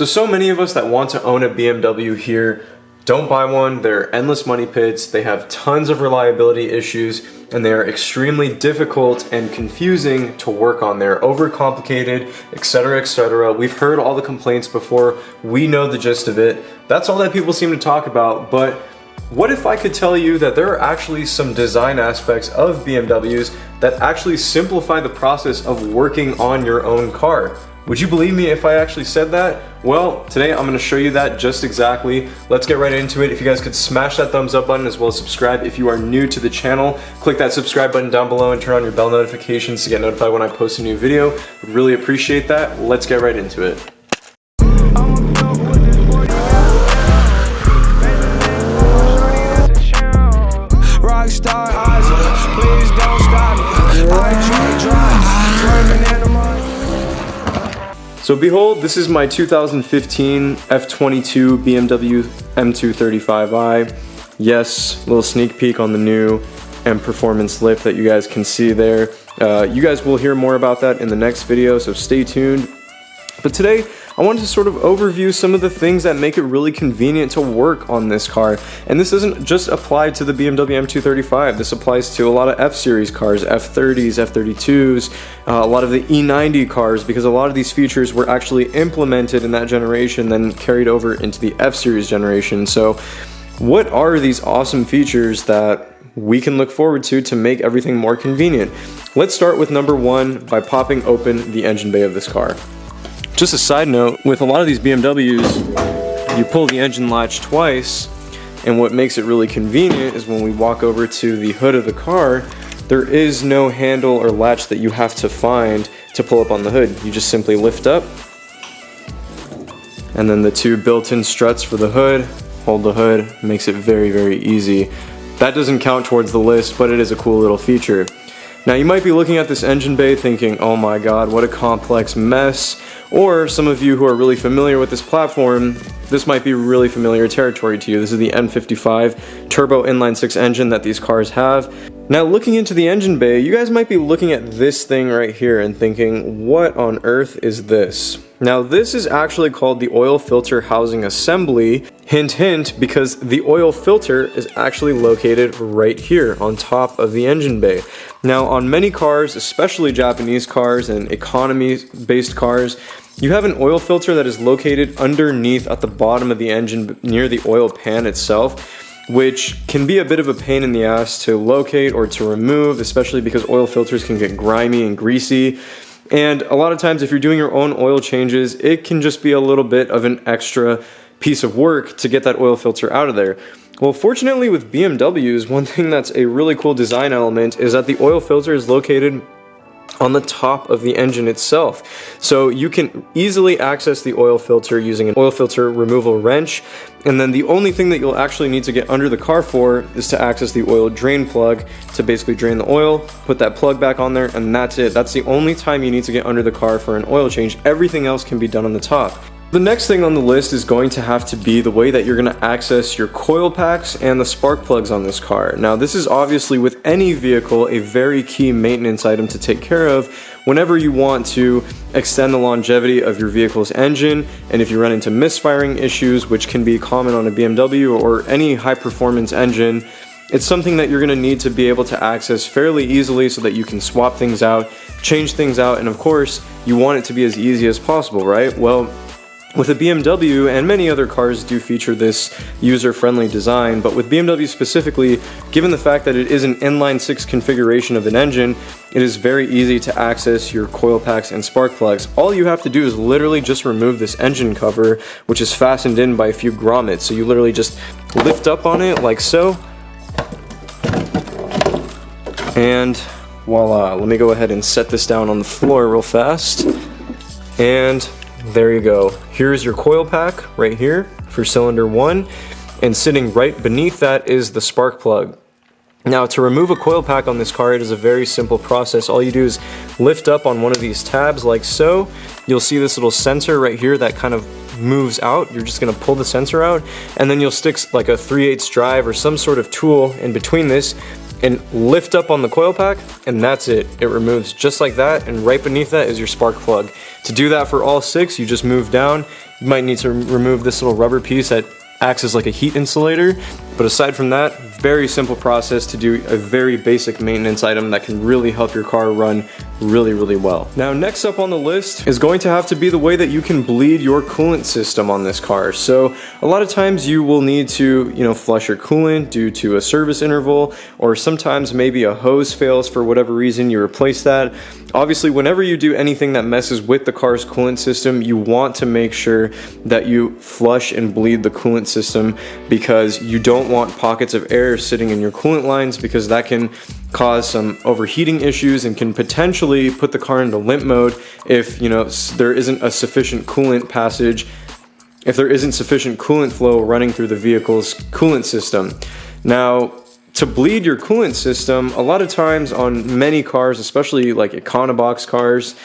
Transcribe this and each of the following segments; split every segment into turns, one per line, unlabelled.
So many of us that want to own a BMW here don't buy one. They're endless money pits, they have tons of reliability issues, and they are extremely difficult and confusing to work on. They're overcomplicated, etc., etc. We've heard all the complaints before, we know the gist of it. That's all that people seem to talk about, but what if I could tell you that there are actually some design aspects of BMWs that actually simplify the process of working on your own car? Would you believe me if I actually said that? Well, today I'm going to show you that just exactly. Let's get right into it. If you guys could smash that thumbs up button as well as subscribe if you are new to the channel. Click that subscribe button down below and turn on your bell notifications to get notified when I post a new video. Would really appreciate that. Let's get right into it.
Rockstar Ozzy, please don't stop me. I drive, swerving in the mud.
So behold, this is my 2015 F22 BMW M235i. Yes, little sneak peek on the new M Performance lift that you guys can see there. You guys will hear more about that in the next video, so stay tuned. But today, I wanted to sort of overview some of the things that make it really convenient to work on this car. And this doesn't just apply to the BMW M235, this applies to a lot of F-Series cars, F30s, F32s, a lot of the E90 cars, because a lot of these features were actually implemented in that generation, then carried over into the F-Series generation. So what are these awesome features that we can look forward to make everything more convenient? Let's start with number one by popping open the engine bay of this car. Just a side note, with a lot of these BMWs, you pull the engine latch twice, and what makes it really convenient is when we walk over to the hood of the car, there is no handle or latch that you have to find to pull up on the hood. You just simply lift up, and then the two built-in struts for the hood hold the hood, makes it very, very easy. That doesn't count towards the list, but it is a cool little feature. Now you might be looking at this engine bay thinking, oh my god, what a complex mess. Or some of you who are really familiar with this platform, this might be really familiar territory to you. This is the N55 turbo inline-six engine that these cars have. Now looking into the engine bay, you guys might be looking at this thing right here and thinking, what on earth is this? Now this is actually called the oil filter housing assembly. Hint hint, because the oil filter is actually located right here on top of the engine bay. Now on many cars, especially Japanese cars and economy-based cars, you have an oil filter that is located underneath at the bottom of the engine near the oil pan itself, which can be a bit of a pain in the ass to locate or to remove, especially because oil filters can get grimy and greasy. And a lot of times if you're doing your own oil changes, it can just be a little bit of an extra piece of work to get that oil filter out of there. Well, fortunately with BMWs, one thing that's a really cool design element is that the oil filter is located on the top of the engine itself. So you can easily access the oil filter using an oil filter removal wrench, and then the only thing that you'll actually need to get under the car for is to access the oil drain plug to basically drain the oil, put that plug back on there, and that's it. That's the only time you need to get under the car for an oil change. Everything else can be done on the top. The next thing on the list is going to have to be the way that you're going to access your coil packs and the spark plugs on this car. Now this is obviously with any vehicle a very key maintenance item to take care of whenever you want to extend the longevity of your vehicle's engine, and if you run into misfiring issues, which can be common on a BMW or any high performance engine, it's something that you're going to need to be able to access fairly easily so that you can swap things out, change things out, and of course you want it to be as easy as possible, right? Well, with a BMW, and many other cars do feature this user-friendly design, but with BMW specifically, given the fact that it is an inline-six configuration of an engine, it is very easy to access your coil packs and spark plugs. All you have to do is literally just remove this engine cover, which is fastened in by a few grommets. So you literally just lift up on it like so, and voila. Let me go ahead and set this down on the floor real fast, and there you go. Here's your coil pack right here for cylinder 1, and sitting right beneath that is the spark plug. Now to remove a coil pack on this car, it is a very simple process. All you do is lift up on one of these tabs like so. You'll see this little sensor right here that kind of moves out. You're just going to pull the sensor out, and then you'll stick like a 3/8 drive or some sort of tool in between this, and lift up on the coil pack, and that's it. It removes just like that, and right beneath that is your spark plug. To do that for all 6, you just move down. You might need to remove this little rubber piece that acts as like a heat insulator, but aside from that, very simple process to do a very basic maintenance item that can really help your car run really well. Now next up on the list is going to have to be the way that you can bleed your coolant system on this car. So a lot of times you will need to, flush your coolant due to a service interval, or sometimes maybe a hose fails for whatever reason, you replace that. Obviously, whenever you do anything that messes with the car's coolant system, you want to make sure that you flush and bleed the coolant system, because you don't want pockets of air sitting in your coolant lines, because that can cause some overheating issues and can potentially put the car into limp mode if there isn't a sufficient coolant passage, if there isn't sufficient coolant flow running through the vehicle's coolant system. Now, to bleed your coolant system, a lot of times on many cars, especially like Econobox cars,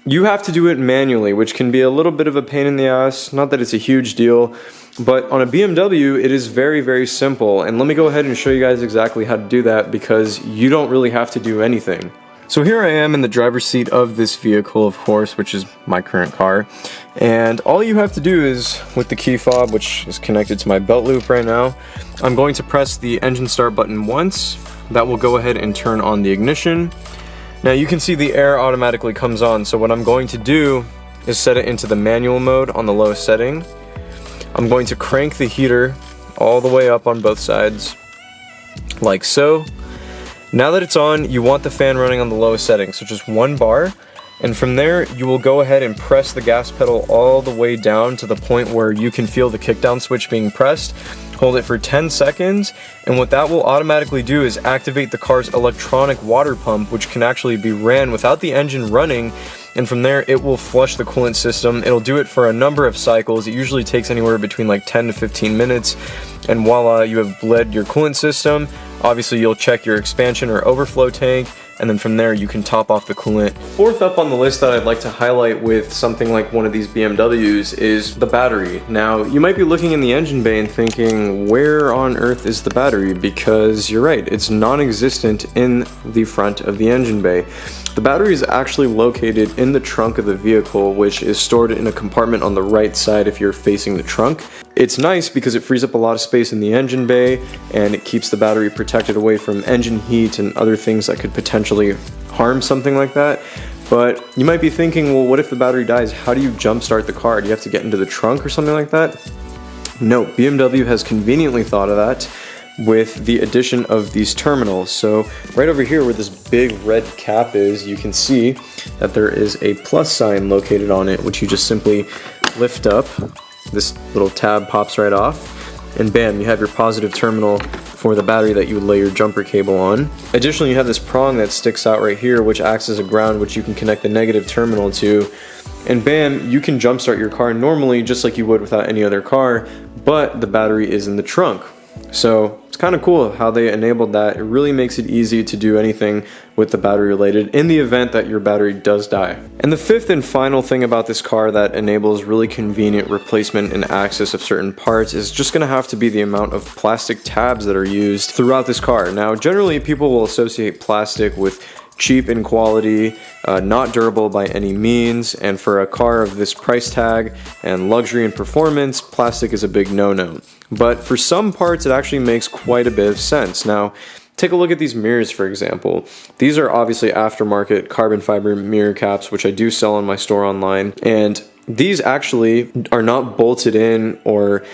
you have to do it manually, which can be a little bit of a pain in the ass. Not that it's a huge deal, but on a BMW, it is very simple. And let me go ahead and show you guys exactly how to do that, because you don't really have to do anything. So here I am in the driver's seat of this vehicle, of course, which is my current car. And all you have to do is, with the key fob, which is connected to my belt loop right now, I'm going to press the engine start button once. That will go ahead and turn on the ignition. Now you can see the air automatically comes on, so what I'm going to do is set it into the manual mode on the lowest setting. I'm going to crank the heater all the way up on both sides, like so. Now that it's on, you want the fan running on the lowest setting, so just 1 bar, and from there you will go ahead and press the gas pedal all the way down to the point where you can feel the kickdown switch being pressed. Hold it for 10 seconds, and what that will automatically do is activate the car's electronic water pump, which can actually be ran without the engine running, and from there it will flush the coolant system. It'll do it for a number of cycles. It usually takes anywhere between like 10 to 15 minutes, and voila, you have bled your coolant system. Obviously you'll check your expansion or overflow tank, and then from there you can top off the coolant. Fourth up on the list that I'd like to highlight with something like one of these BMWs is the battery. Now you might be looking in the engine bay and thinking, where on earth is the battery? Because you're right, it's non-existent in the front of the engine bay. The battery is actually located in the trunk of the vehicle, which is stored in a compartment on the right side if you're facing the trunk. It's nice because it frees up a lot of space in the engine bay, and it keeps the battery protected away from engine heat and other things that could potentially harm something like that. But you might be thinking, well, what if the battery dies? How do you jumpstart the car? Do you have to get into the trunk or something like that? No, BMW has conveniently thought of that with the addition of these terminals. So right over here where this big red cap is, you can see that there is a plus sign located on it, which you just simply lift up. This little tab pops right off, and bam, you have your positive terminal for the battery that you would lay your jumper cable on. Additionally, you have this prong that sticks out right here, which acts as a ground, which you can connect the negative terminal to, and bam, you can jumpstart your car normally just like you would without any other car, but the battery is in the trunk. So it's kind of cool how they enabled that. It really makes it easy to do anything with the battery related in the event that your battery does die. And the fifth and final thing about this car that enables really convenient replacement and access of certain parts is just going to have to be the amount of plastic tabs that are used throughout this car. Now, generally people will associate plastic with cheap in quality, not durable by any means, and for a car of this price tag and luxury and performance, plastic is a big no-no. But for some parts it actually makes quite a bit of sense. Now, take a look at these mirrors, for example. These are obviously aftermarket carbon fiber mirror caps, which I do sell on my store online, and these actually are not bolted in or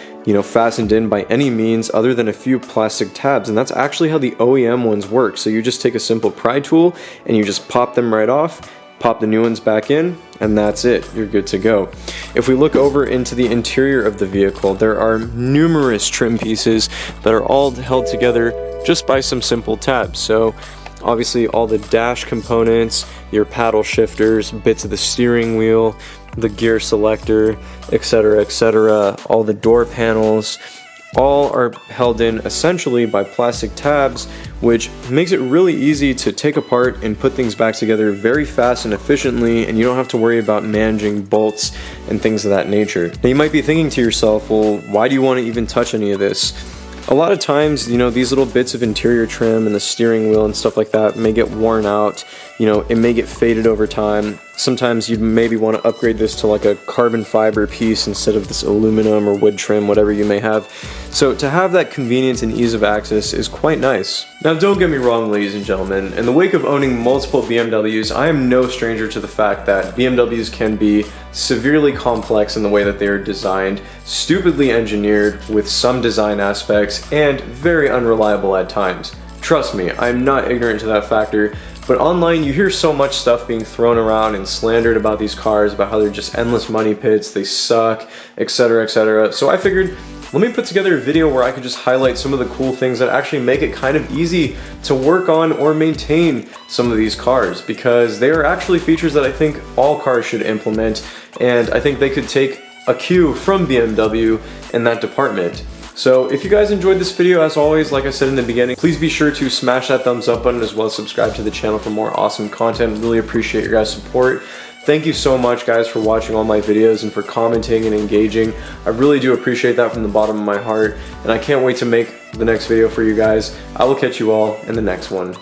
fastened in by any means other than a few plastic tabs, and that's actually how the OEM ones work. So you just take a simple pry tool and you just pop them right off, pop the new ones back in, and that's it. You're good to go. If we look over into the interior of the vehicle, there are numerous trim pieces that are all held together just by some simple tabs. So obviously all the dash components, your paddle shifters, bits of the steering wheel, the gear selector, etc., all the door panels, all are held in essentially by plastic tabs, which makes it really easy to take apart and put things back together very fast and efficiently, and you don't have to worry about managing bolts and things of that nature. Now you might be thinking to yourself, well, why do you want to even touch any of this? A lot of times, you know, these little bits of interior trim and the steering wheel and stuff like that may get worn out, you know, it may get faded over time. Sometimes you'd maybe want to upgrade this to like a carbon fiber piece instead of this aluminum or wood trim, whatever you may have. So to have that convenience and ease of access is quite nice. Now don't get me wrong, ladies and gentlemen, in the wake of owning multiple BMWs, I am no stranger to the fact that BMWs can be severely complex in the way that they are designed, stupidly engineered with some design aspects, and very unreliable at times. Trust me, I'm not ignorant to that factor, but online you hear so much stuff being thrown around and slandered about these cars, about how they're just endless money pits, they suck, etc, etc. So I figured, let me put together a video where I could just highlight some of the cool things that actually make it kind of easy to work on or maintain some of these cars, because they are actually features that I think all cars should implement, and I think they could take a cue from BMW in that department. So if you guys enjoyed this video, as always, like I said in the beginning, please be sure to smash that thumbs up button as well as subscribe to the channel for more awesome content. Really appreciate your guys' support. Thank you so much, guys, for watching all my videos and for commenting and engaging. I really do appreciate that from the bottom of my heart, and I can't wait to make the next video for you guys. I will catch you all in the next one.